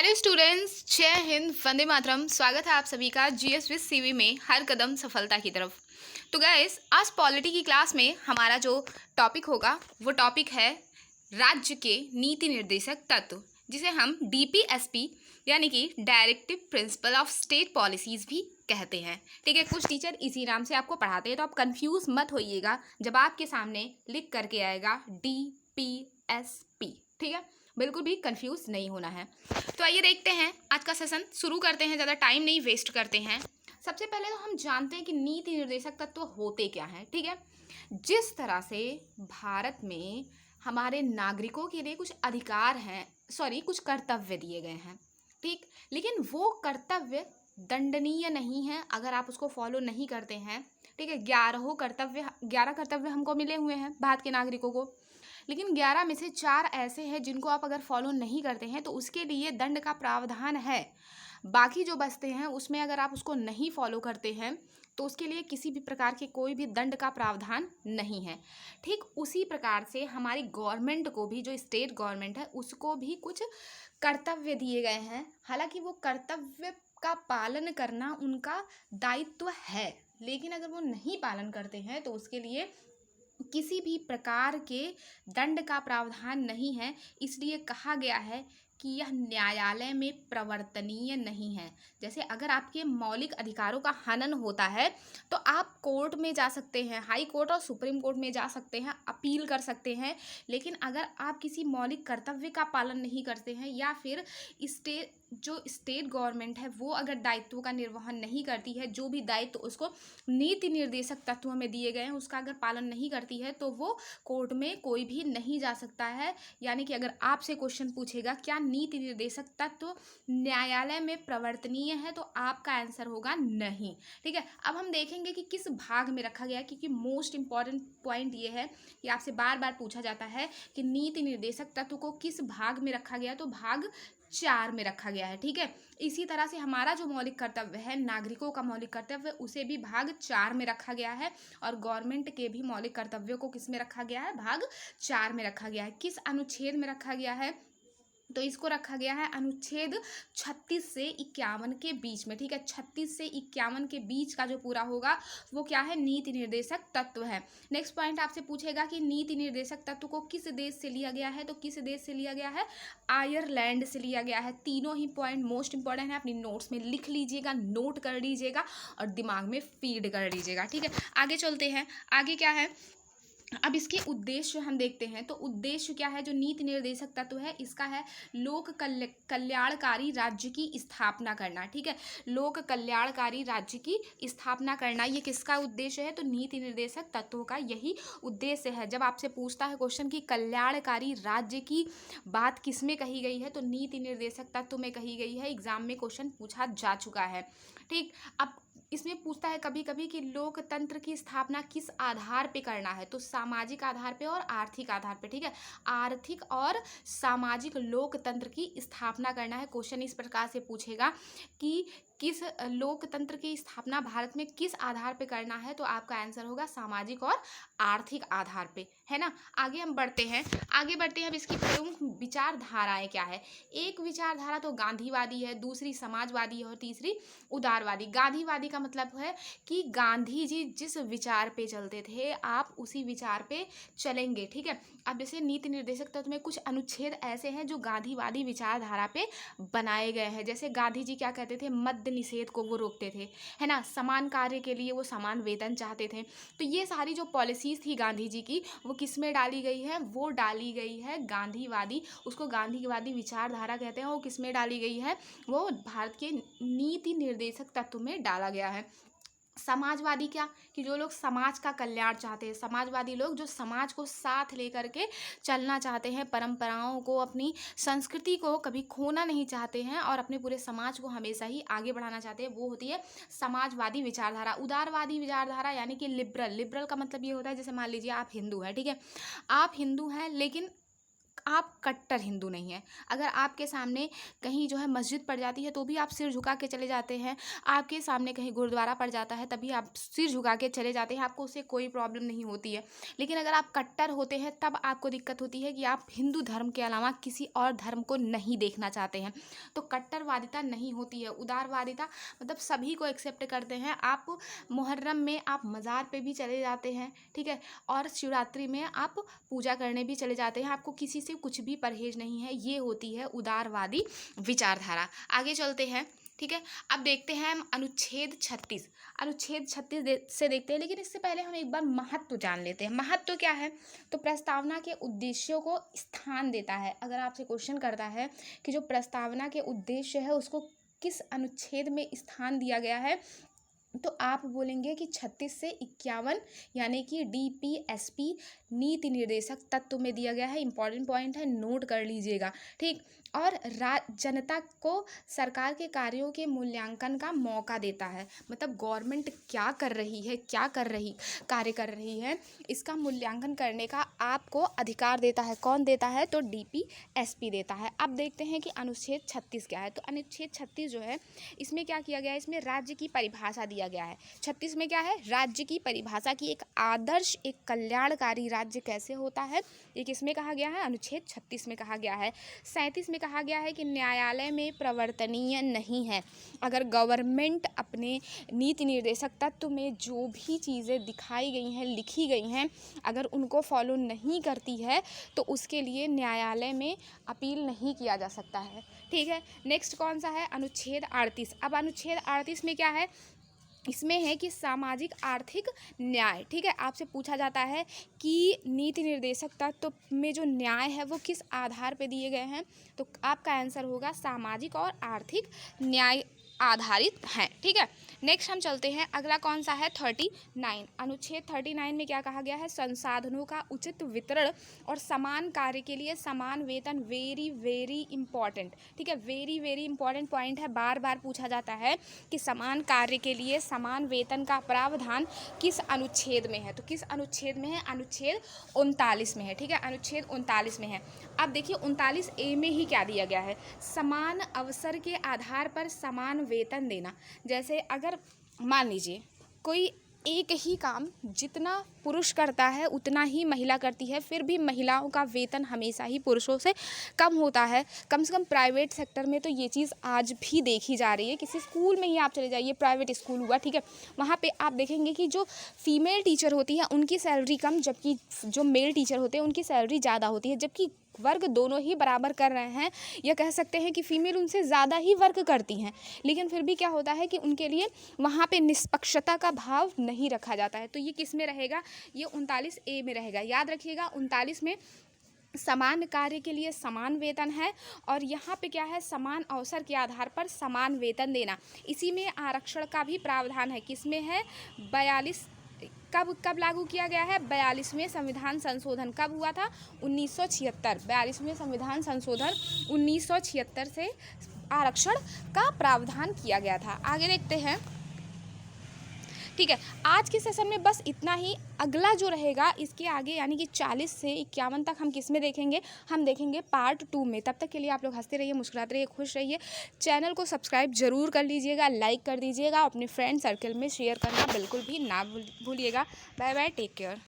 Hello students, जय हिंद, वंदे मातरम। स्वागत है आप सभी का जीएस विद सीवी में हर कदम सफलता की तरफ। तो गाइस, आज पॉलिटी की क्लास में हमारा जो टॉपिक होगा वो टॉपिक है राज्य के नीति निर्देशक तत्व, जिसे हम डीपीएसपी यानी कि directive principle of state policies भी कहते हैं। ठीक है, कुछ टीचर इसी नाम से आपको पढ़ाते हैं, तो आप कंफ्यूज मत होइएगा जब आपके सामने लिख करके आएगा डीपीएसपी। ठीक है, बिल्कुल भी कंफ्यूज नहीं होना है। तो आइए देखते हैं, आज का सेशन शुरू करते हैं, ज़्यादा टाइम नहीं वेस्ट करते हैं। सबसे पहले तो हम जानते हैं कि नीति निर्देशक तत्व होते क्या हैं। ठीक है, जिस तरह से भारत में हमारे नागरिकों के लिए कुछ अधिकार हैं, कुछ कर्तव्य दिए गए हैं। ठीक, लेकिन वो कर्तव्य दंडनीय नहीं है अगर आप उसको फॉलो नहीं करते हैं। ठीक है, 11 कर्तव्य हमको मिले हुए हैं भारत के नागरिकों को, लेकिन 11 में से 4 ऐसे हैं जिनको आप अगर फॉलो नहीं करते हैं तो उसके लिए दंड का प्रावधान है। बाकी जो बचते हैं उसमें अगर आप उसको नहीं फॉलो करते हैं तो उसके लिए किसी भी प्रकार के कोई भी दंड का प्रावधान नहीं है। ठीक उसी प्रकार से हमारी गवर्नमेंट को भी, जो स्टेट गवर्नमेंट है, उसको भी कुछ कर्तव्य दिए गए हैं। हालांकि वो कर्तव्य का पालन करना उनका दायित्व है, लेकिन अगर वो नहीं पालन करते हैं तो उसके लिए किसी भी प्रकार के दंड का प्रावधान नहीं है। इसलिए कहा गया है कि यह न्यायालय में प्रवर्तनीय नहीं है। जैसे अगर आपके मौलिक अधिकारों का हनन होता है तो आप कोर्ट में जा सकते हैं, हाई कोर्ट और सुप्रीम कोर्ट में जा सकते हैं, अपील कर सकते हैं। लेकिन अगर आप किसी मौलिक कर्तव्य का पालन नहीं करते हैं या फिर स्टेट गवर्नमेंट है वो अगर दायित्वों का निर्वहन नहीं करती है, जो भी दायित्व उसको नीति निर्देशक तत्वों में दिए गए हैं उसका अगर पालन नहीं करती है, तो वो कोर्ट में कोई भी नहीं जा सकता है। यानी कि अगर आपसे क्वेश्चन पूछेगा क्या नीति निर्देशक तत्व न्यायालय में प्रवर्तनीय है, तो आपका आंसर होगा नहीं। ठीक है, अब हम देखेंगे कि किस भाग में रखा गया है, क्योंकि मोस्ट इंपॉर्टेंट पॉइंट ये है कि आपसे बार बार पूछा जाता है कि नीति निर्देशक तत्व को किस भाग में रखा गया, तो भाग 4 में रखा गया है। ठीक है, इसी तरह से हमारा जो मौलिक कर्तव्य है, नागरिकों का मौलिक कर्तव्य, उसे भी भाग 4 में रखा गया है। और गवर्नमेंट के भी मौलिक कर्तव्यों को किस में रखा गया है, भाग 4 में रखा गया है। किस अनुच्छेद में रखा गया है, तो इसको रखा गया है अनुच्छेद 36 से 51 के बीच में। ठीक है, 36 से 51 के बीच का जो पूरा होगा वो क्या है, नीति निर्देशक तत्व है। नेक्स्ट पॉइंट आपसे पूछेगा कि नीति निर्देशक तत्व को किस देश से लिया गया है, तो किस देश से लिया गया है, आयरलैंड से लिया गया है। तीनों ही पॉइंट मोस्ट इंपॉर्टेंट है, अपनी नोट्स में लिख लीजिएगा, नोट कर लीजिएगा और दिमाग में फीड कर लीजिएगा। ठीक है, आगे चलते हैं। आगे क्या है, अब इसके उद्देश्य हम देखते हैं। तो उद्देश्य क्या है, जो नीति निर्देशक तत्व है इसका है लोक कल्याणकारी राज्य की स्थापना करना। ठीक है, लोक कल्याणकारी राज्य की स्थापना करना, ये किसका उद्देश्य है, तो नीति निर्देशक तत्वों का यही उद्देश्य है। जब आपसे पूछता है क्वेश्चन कि कल्याणकारी राज्य की बात किस में कही गई है, तो नीति निर्देशक तत्व में कही गई है। एग्जाम में क्वेश्चन पूछा जा चुका है। ठीक, अब इसमें पूछता है कभी कभी कि लोकतंत्र की स्थापना किस आधार पे करना है, तो सामाजिक आधार पे और आर्थिक आधार पे। ठीक है, आर्थिक और सामाजिक लोकतंत्र की स्थापना करना है। क्वेश्चन इस प्रकार से पूछेगा कि किस लोकतंत्र की स्थापना भारत में किस आधार पे करना है, तो आपका आंसर होगा सामाजिक और आर्थिक आधार पे, है ना। आगे हम बढ़ते हैं। अब इसकी प्रमुख विचारधाराएं क्या है। एक विचारधारा तो गांधीवादी है, दूसरी समाजवादी है और तीसरी उदारवादी। गांधीवादी का मतलब है कि गांधी जी जिस विचार पे चलते थे आप उसी विचार पे चलेंगे। ठीक है, अब जैसे नीति निर्देशक तत्व में कुछ अनुच्छेद ऐसे हैं जो गांधीवादी विचारधारा पे बनाए गए हैं। जैसे गांधी जी क्या कहते थे, मद्य निषेध को वो रोकते थे, है ना। समान कार्य के लिए वो समान वेतन चाहते थे। तो ये सारी जो पॉलिसीज थी गांधी जी की, वो किस में डाली गई है, वो डाली गई है गांधीवादी, उसको गांधीवादी विचारधारा कहते हैं। वो किस में डाली गई है, वो भारत के नीति निर्देशक तत्व में डाला गया है। समाजवादी क्या, कि जो लोग समाज का कल्याण चाहते हैं, समाजवादी लोग जो समाज को साथ लेकर के चलना चाहते हैं, परंपराओं को, अपनी संस्कृति को कभी खोना नहीं चाहते हैं और अपने पूरे समाज को हमेशा ही आगे बढ़ाना चाहते हैं, वो होती है समाजवादी विचारधारा। उदारवादी विचारधारा यानी कि लिबरल का मतलब ये होता है, जैसे मान लीजिए आप हिंदू हैं। ठीक है, आप हिंदू हैं लेकिन आप कट्टर हिंदू नहीं हैं। अगर आपके सामने कहीं जो है मस्जिद पड़ जाती है तो भी आप सिर झुका के चले जाते हैं, आपके सामने कहीं गुरुद्वारा पड़ जाता है तभी आप सिर झुका के चले जाते हैं, आपको उससे कोई प्रॉब्लम नहीं होती है। लेकिन अगर आप कट्टर होते हैं तब आपको दिक्कत होती है कि आप हिंदू धर्म के अलावा किसी और धर्म को नहीं देखना चाहते हैं। तो कट्टरवादिता नहीं होती है, उदारवादिता मतलब सभी को एक्सेप्ट करते हैं। आप मुहर्रम में आप मज़ार पे भी चले जाते हैं, ठीक है, और शिवरात्रि में आप पूजा करने भी चले जाते हैं, आपको किसी से कुछ भी परहेज नहीं है। ये होती है उदारवादी विचारधारा। आगे चलते हैं, ठीक है। अब देखते हैं हम अनुच्छेद 36। अनुच्छेद 36 से देखते हैं, लेकिन इससे पहले हम एक बार महत्व जान लेते हैं। महत्व क्या है? तो प्रस्तावना के उद्देश्यों को स्थान देता है। अगर आपसे क्वेश्चन करता है कि जो प्रस्तावना के उद्देश्य है उसको किस अनुच्छेद में स्थान दिया गया है, तो आप बोलेंगे कि 36 से 51 यानी कि DPSP नीति निर्देशक तत्व में दिया गया है। इंपॉर्टेंट पॉइंट है, नोट कर लीजिएगा, ठीक। और जनता को सरकार के कार्यों के मूल्यांकन का मौका देता है, मतलब गवर्नमेंट क्या कर रही है, कार्य कर रही है, इसका मूल्यांकन करने का आपको अधिकार देता है। कौन देता है? तो DPSP देता है। अब देखते हैं कि अनुच्छेद 36 क्या है। तो अनुच्छेद 36 जो है इसमें क्या किया गया है, इसमें राज्य की परिभाषा दिया गया है। 36 में क्या है? राज्य की परिभाषा की एक आदर्श, एक कल्याणकारी राज्य कैसे होता है, ये किसमें कहा गया है? अनुच्छेद 36 में कहा गया है। 37 में कहा गया है कि न्यायालय में प्रवर्तनीय नहीं है। अगर गवर्नमेंट अपने नीति निर्देशक तत्व में जो भी चीज़ें दिखाई गई हैं, लिखी गई हैं, अगर उनको फॉलो नहीं करती है तो उसके लिए न्यायालय में अपील नहीं किया जा सकता है, ठीक है। नेक्स्ट कौन सा है? अनुच्छेद 38। अब अनुच्छेद 38 में क्या है? इसमें है कि सामाजिक आर्थिक न्याय, ठीक है। आपसे पूछा जाता है कि नीति निर्देशक तत्व में जो न्याय है वो किस आधार पे दिए गए हैं, तो आपका आंसर होगा सामाजिक और आर्थिक न्याय आधारित हैं, ठीक है। नेक्स्ट हम चलते हैं, अगला कौन सा है? 39। अनुच्छेद 39 में क्या कहा गया है? संसाधनों का उचित वितरण और समान कार्य के लिए समान वेतन। वेरी वेरी इंपॉर्टेंट, ठीक है, वेरी वेरी इंपॉर्टेंट पॉइंट है। बार बार पूछा जाता है कि समान कार्य के लिए समान वेतन का प्रावधान किस अनुच्छेद में है, तो किस अनुच्छेद में है? अनुच्छेद 39 में है, ठीक है, अनुच्छेद 39 में है। अब देखिए 39A में ही क्या दिया गया है? समान अवसर के आधार पर समान वेतन देना। जैसे अगर मान लीजिए कोई एक ही काम जितना पुरुष करता है उतना ही महिला करती है, फिर भी महिलाओं का वेतन हमेशा ही पुरुषों से कम होता है। कम से कम प्राइवेट सेक्टर में तो ये चीज़ आज भी देखी जा रही है। किसी स्कूल में ही आप चले जाइए, प्राइवेट स्कूल हुआ, ठीक है, वहाँ पे आप देखेंगे कि जो फीमेल टीचर होती है उनकी सैलरी कम, जबकि जो मेल टीचर होते हैं उनकी सैलरी ज़्यादा होती है। जबकि वर्ग दोनों ही बराबर कर रहे हैं, या कह सकते हैं कि फीमेल उनसे ज़्यादा ही वर्क करती हैं, लेकिन फिर भी क्या होता है कि उनके लिए वहाँ पे निष्पक्षता का भाव नहीं रखा जाता है। तो ये किस में रहेगा? ये 39A में रहेगा। याद रखिएगा 39 में समान कार्य के लिए समान वेतन है, और यहाँ पे क्या है? समान अवसर के आधार पर समान वेतन देना। इसी में आरक्षण का भी प्रावधान है। किसमें है? 42। कब लागू किया गया है? 42वें संविधान संशोधन कब हुआ था? 1976। 42वें संविधान संशोधन 1976 से आरक्षण का प्रावधान किया गया था। आगे देखते हैं, ठीक है। आज के सेशन में बस इतना ही। अगला जो रहेगा इसके आगे यानी कि 40 से 51 तक हम किस में देखेंगे? हम देखेंगे पार्ट 2 में। तब तक के लिए आप लोग हंसते रहिए, मुस्कुराते रहिए, खुश रहिए। चैनल को सब्सक्राइब जरूर कर लीजिएगा, लाइक कर दीजिएगा, अपने फ्रेंड सर्कल में शेयर करना बिल्कुल भी ना भूलिएगा। Bye bye, take care.